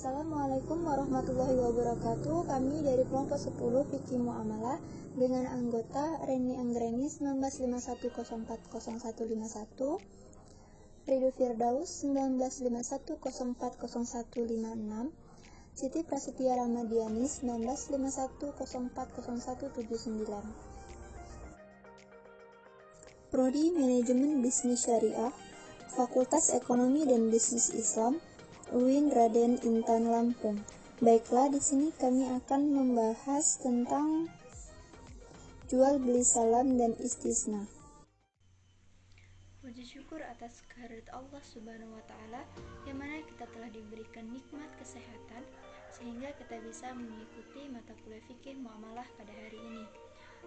Assalamualaikum warahmatullahi wabarakatuh. Kami dari kelompok 10 Fikih Muamalah dengan anggota Reni Anggreni 1951040151, Ridho Firdaus 1951040156, Siti Prasetya Ramadiani 1951040179. Prodi Manajemen Bisnis Syariah, Fakultas Ekonomi dan Bisnis Islam, UIN Raden Intan Lampung. Baiklah, di sini kami akan membahas tentang jual beli salam dan istisna. Puji syukur atas kehadirat Allah Subhanahu wa Ta'ala, yang mana kita telah diberikan nikmat kesehatan sehingga kita bisa mengikuti mata kuliah fikih muamalah pada hari ini.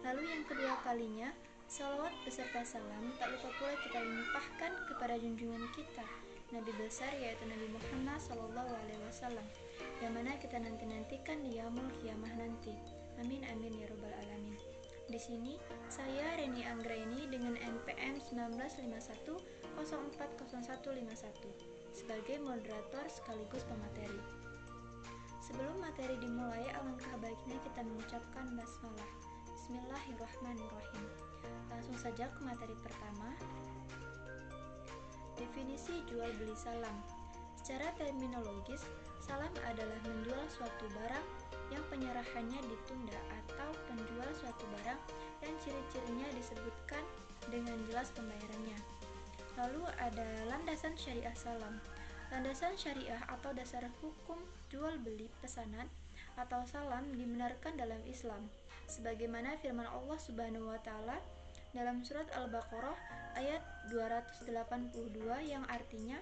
Lalu yang kedua kalinya, salawat beserta salam tak lupa pula kita limpahkan kepada junjungan kita, Nabi besar yaitu Nabi Muhammad SAW, yang mana kita nantikan di yaumul qiyamah nanti. Amin amin ya robbal alamin. Di sini saya Reni Anggraini dengan NPM 1951040151 sebagai moderator sekaligus pemateri. Sebelum materi dimulai, alangkah baiknya kita mengucapkan basmalah. Bismillahirrahmanirrahim. Langsung saja ke materi pertama. Definisi jual beli salam. Secara terminologis, salam adalah menjual suatu barang yang penyerahannya ditunda atau penjual suatu barang dan ciri-cirinya disebutkan dengan jelas pembayarannya. Lalu ada landasan syariah salam. Landasan syariah atau dasar hukum jual beli pesanan atau salam dibenarkan dalam Islam, sebagaimana firman Allah Subhanahu wa Ta'ala dalam surat Al-Baqarah ayat 282 yang artinya,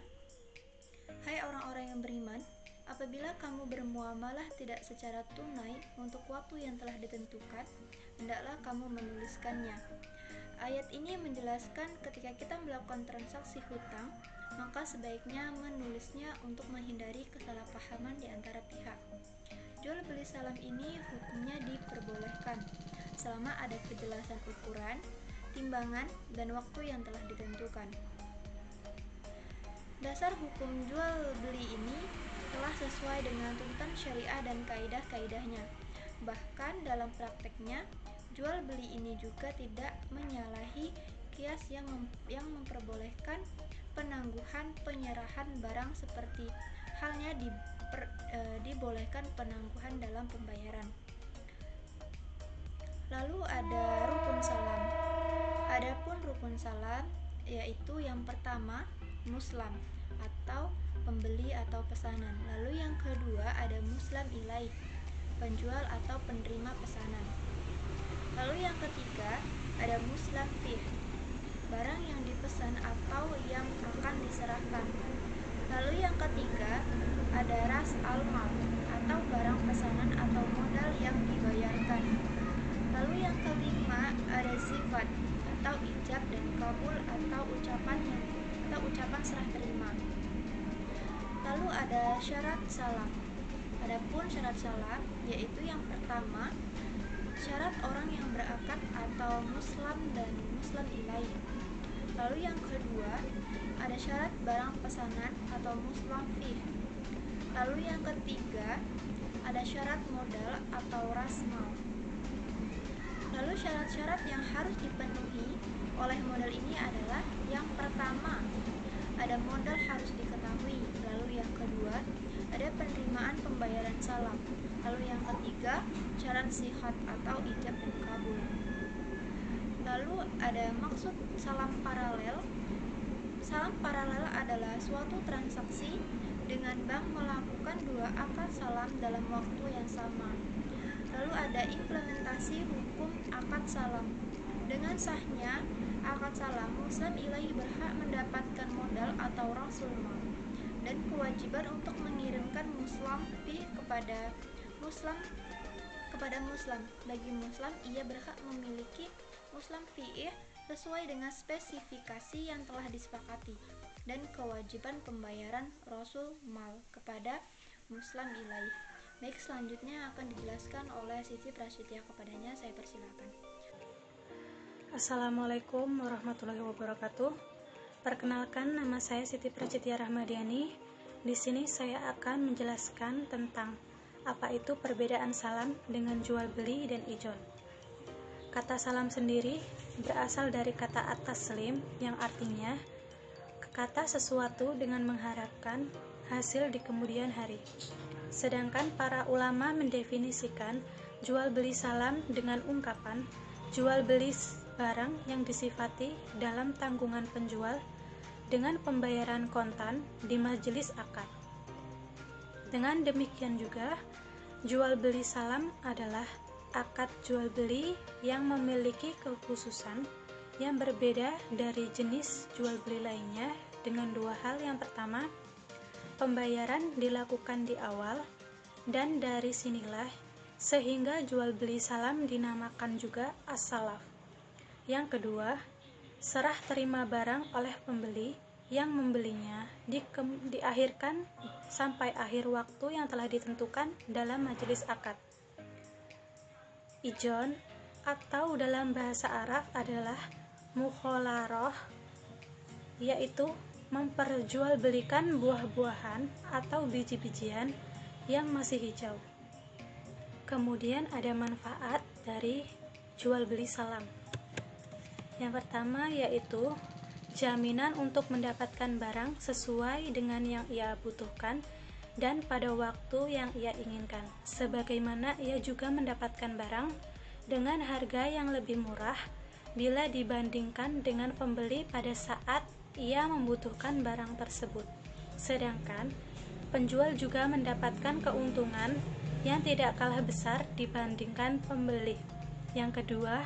"Hai orang-orang yang beriman, apabila kamu bermuamalah tidak secara tunai untuk waktu yang telah ditentukan, hendaklah kamu menuliskannya." Ayat ini menjelaskan ketika kita melakukan transaksi hutang, maka sebaiknya menulisnya untuk menghindari kesalahpahaman di antara pihak. Jual beli salam ini hukumnya diperbolehkan selama ada kejelasan ukuran, timbangan, dan waktu yang telah ditentukan. Dasar hukum jual beli ini telah sesuai dengan tuntutan syariah dan kaidah-kaidahnya. Bahkan dalam prakteknya, jual beli ini juga tidak menyalahi qiyas yang memperbolehkan penangguhan penyerahan barang seperti halnya dibolehkan penangguhan dalam pembayaran. Lalu ada rukun salam. Adapun rukun salam yaitu yang pertama muslam atau pembeli atau pesanan. Lalu yang kedua ada muslam ilaih, penjual atau penerima pesanan. Lalu yang ketiga ada muslam fih, barang yang dipesan atau yang akan diserahkan. Lalu yang ketiga ada ras al-mal atau barang pesanan atau modal yang dibayarkan. Lalu yang kelima ada sifat atau ijab dan kabul atau ucapan serah terima. Lalu ada syarat salam. Adapun syarat salam yaitu yang pertama syarat orang yang berakad atau muslam dan muslam ilaih. Lalu yang kedua ada syarat barang pesanan atau muslam fih. Lalu yang ketiga ada syarat modal atau ras mal. Lalu syarat-syarat yang harus dipenuhi oleh modal ini adalah yang pertama, ada modal harus diketahui. Lalu yang kedua, ada penerimaan pembayaran salam. Lalu yang ketiga, syarat sihat atau ijab dan kabul. Lalu ada maksud salam paralel. Salam paralel adalah suatu transaksi dengan bank melakukan dua akad salam dalam waktu yang sama. Lalu ada implementasi hukum akad salam. Dengan sahnya akad salam, muslim ilaih berhak mendapatkan modal atau rasul mal dan kewajiban untuk mengirimkan muslam fih kepada muslim. Bagi muslim, ia berhak memiliki muslam fih sesuai dengan spesifikasi yang telah disepakati dan kewajiban pembayaran rasul mal kepada muslim ilaih. Baik, selanjutnya akan dijelaskan oleh Siti Prasetya kepadanya. Saya persilakan. Assalamualaikum warahmatullahi wabarakatuh. Perkenalkan, nama saya Siti Prasetya Ramadiani di sini saya akan menjelaskan tentang apa itu perbedaan salam dengan jual beli dan ijon. Kata salam sendiri berasal dari kata at-taslim yang artinya kata sesuatu dengan mengharapkan hasil di kemudian hari. Sedangkan para ulama mendefinisikan jual beli salam dengan ungkapan jual beli barang yang disifati dalam tanggungan penjual dengan pembayaran kontan di majelis akad. Dengan demikian juga, jual beli salam adalah akad jual beli yang memiliki kekhususan yang berbeda dari jenis jual beli lainnya dengan dua hal. Yang pertama, pembayaran dilakukan di awal, dan dari sinilah sehingga jual beli salam dinamakan juga as-salaf. Yang kedua, serah terima barang oleh pembeli yang membelinya diakhirkan sampai akhir waktu yang telah ditentukan dalam majelis akad. Ijon atau dalam bahasa Arab adalah mukholarah, yaitu memperjualbelikan buah-buahan atau biji-bijian yang masih hijau. Kemudian ada manfaat dari jual beli salam. Yang pertama yaitu jaminan untuk mendapatkan barang sesuai dengan yang ia butuhkan dan pada waktu yang ia inginkan, sebagaimana ia juga mendapatkan barang dengan harga yang lebih murah bila dibandingkan dengan pembeli pada saat ia membutuhkan barang tersebut. Sedangkan penjual juga mendapatkan keuntungan yang tidak kalah besar dibandingkan pembeli. Yang kedua,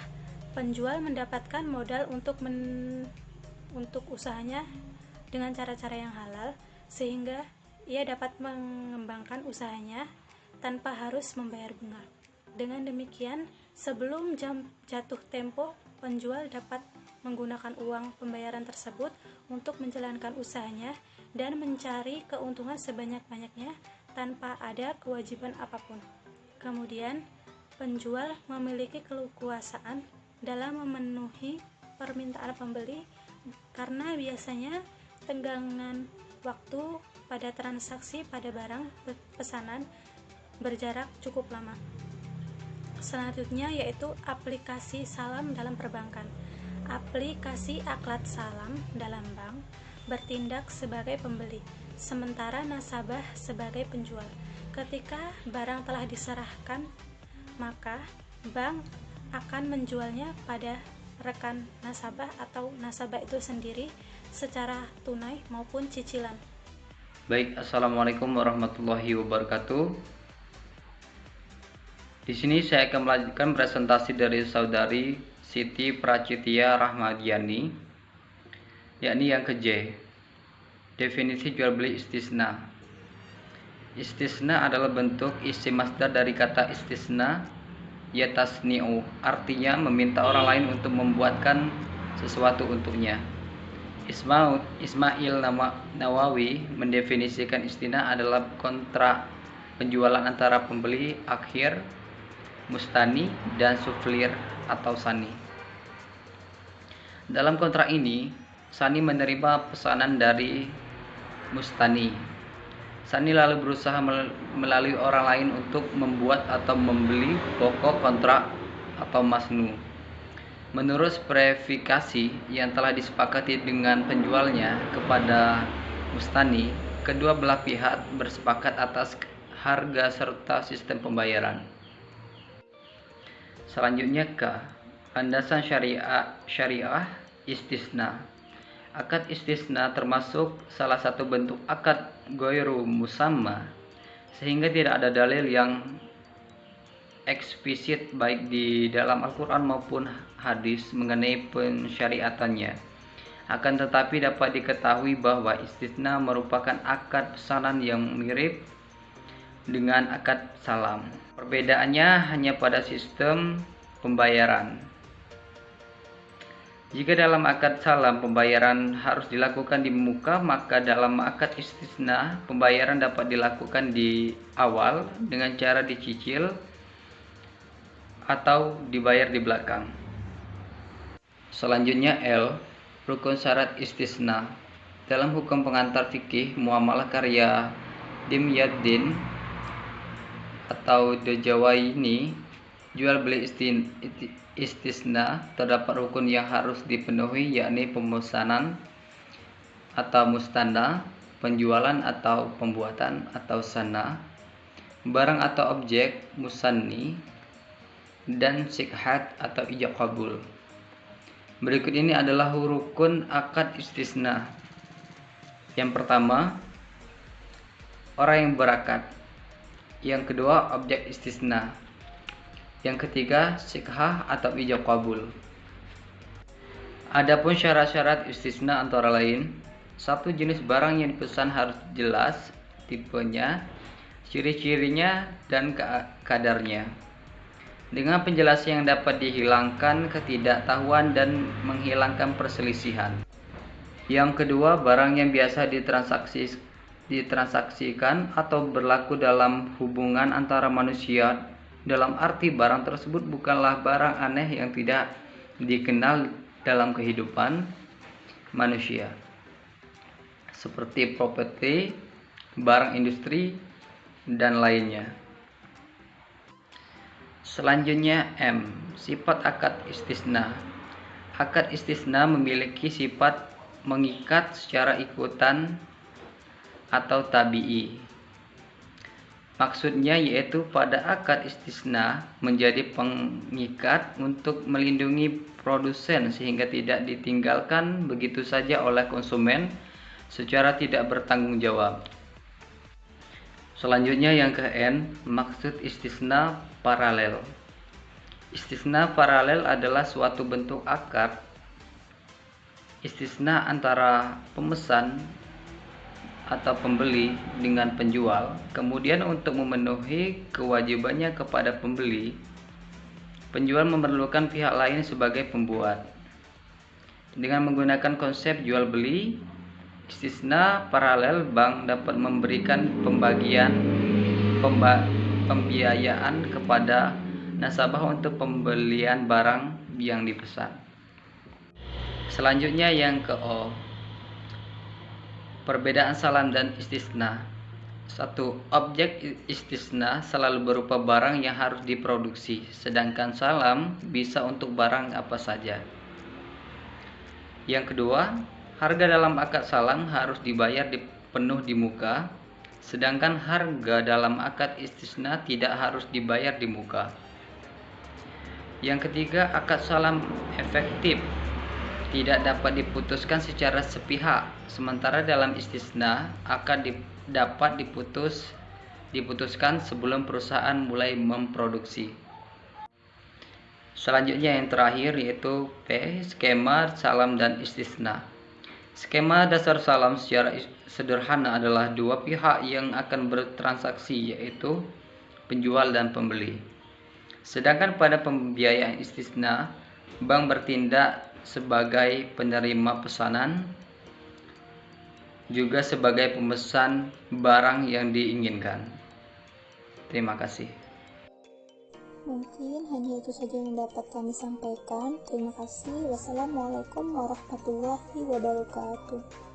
penjual mendapatkan modal untuk usahanya dengan cara-cara yang halal, sehingga ia dapat mengembangkan usahanya tanpa harus membayar bunga. Dengan demikian, sebelum jam jatuh tempo, penjual dapat menggunakan uang pembayaran tersebut untuk menjalankan usahanya dan mencari keuntungan sebanyak-banyaknya tanpa ada kewajiban apapun. Kemudian, penjual memiliki keleluasaan dalam memenuhi permintaan pembeli karena biasanya tenggangan waktu pada transaksi pada barang pesanan berjarak cukup lama. Selanjutnya yaitu aplikasi salam dalam perbankan. Aplikasi aklat salam dalam bank bertindak sebagai pembeli, sementara nasabah sebagai penjual. Ketika barang telah diserahkan, maka bank akan menjualnya pada rekan nasabah atau nasabah itu sendiri secara tunai maupun cicilan. Baik, assalamualaikum warahmatullahi wabarakatuh. Di sini saya akan melanjutkan presentasi dari saudari Siti Pracitia Rahmadiani, yakni yang ke-J. Definisi jual beli istisna. Istisna adalah bentuk isim masdar dari kata istisna, yatasni'u, artinya meminta orang lain untuk membuatkan sesuatu untuknya. Ismail Nawawi mendefinisikan istisna adalah kontrak penjualan antara pembeli akhir, mustani, dan suflir atau sani. Dalam kontrak ini, sani menerima pesanan dari mustani. Sani lalu berusaha melalui orang lain untuk membuat atau membeli pokok kontrak atau masnu. Menurut spesifikasi yang telah disepakati dengan penjualnya kepada mustani, kedua belah pihak bersepakat atas harga serta sistem pembayaran. Selanjutnya landasan syariah istisna. Akad istisna termasuk salah satu bentuk akad ghairu musamma, sehingga tidak ada dalil yang eksplisit baik di dalam Al-Quran maupun hadis mengenai pensyariatannya. Akan tetapi dapat diketahui bahwa istisna merupakan akad pesanan yang mirip dengan akad salam. Perbedaannya hanya pada sistem pembayaran. Jika dalam akad salam pembayaran harus dilakukan di muka, maka dalam akad istisna pembayaran dapat dilakukan di awal dengan cara dicicil atau dibayar di belakang. Selanjutnya L, rukun syarat istisna. Dalam hukum pengantar fikih muamalah karya Dimyaddin atau Dojawaini, jual beli istisna, terdapat rukun yang harus dipenuhi, yakni pemesanan atau mustana, penjualan atau pembuatan atau sana, barang atau objek musanni, dan sikhat atau ijab kabul. Berikut ini adalah rukun akad istisna. Yang pertama, orang yang berakad. Yang kedua, objek istisna. Yang ketiga, sikhah atau ijab kabul. Adapun syarat-syarat istisna antara lain: satu, jenis barang yang dipesan harus jelas, tipenya, ciri-cirinya, dan kadarnya, dengan penjelasan yang dapat dihilangkan ketidaktahuan dan menghilangkan perselisihan. Yang kedua, barang yang biasa ditransaksikan atau berlaku dalam hubungan antara manusia, dalam arti barang tersebut bukanlah barang aneh yang tidak dikenal dalam kehidupan manusia, seperti properti, barang industri, dan lainnya. Selanjutnya M. Sifat akad istisna. Akad istisna memiliki sifat mengikat secara ikutan atau tabi'i. Maksudnya yaitu pada akad istisna menjadi pengikat untuk melindungi produsen sehingga tidak ditinggalkan begitu saja oleh konsumen secara tidak bertanggung jawab. Selanjutnya yang ke N, maksud istisna paralel. Istisna paralel adalah suatu bentuk akad istisna antara pemesan atau pembeli dengan penjual. Kemudian untuk memenuhi kewajibannya kepada pembeli, penjual memerlukan pihak lain sebagai pembuat. Dengan menggunakan konsep jual beli istisna paralel, bank dapat memberikan pembiayaan kepada nasabah untuk pembelian barang yang dipesan. Selanjutnya yang ke O. Perbedaan salam dan istisna. 1. Objek istisna selalu berupa barang yang harus diproduksi, sedangkan salam bisa untuk barang apa saja. Yang kedua, harga dalam akad salam harus dibayar penuh di muka, sedangkan harga dalam akad istisna tidak harus dibayar di muka. Yang ketiga, akad salam efektif tidak dapat diputuskan secara sepihak, sementara dalam istisna akad dapat diputuskan sebelum perusahaan mulai memproduksi. Selanjutnya yang terakhir yaitu P. Skema salam dan istisna. Skema dasar salam secara sederhana adalah dua pihak yang akan bertransaksi, yaitu penjual dan pembeli. Sedangkan pada pembiayaan istisna, bank bertindak sebagai penerima pesanan, juga sebagai pemesan barang yang diinginkan. Terima kasih. Mungkin hanya itu saja yang dapat kami sampaikan. Terima kasih. Wassalamualaikum warahmatullahi wabarakatuh.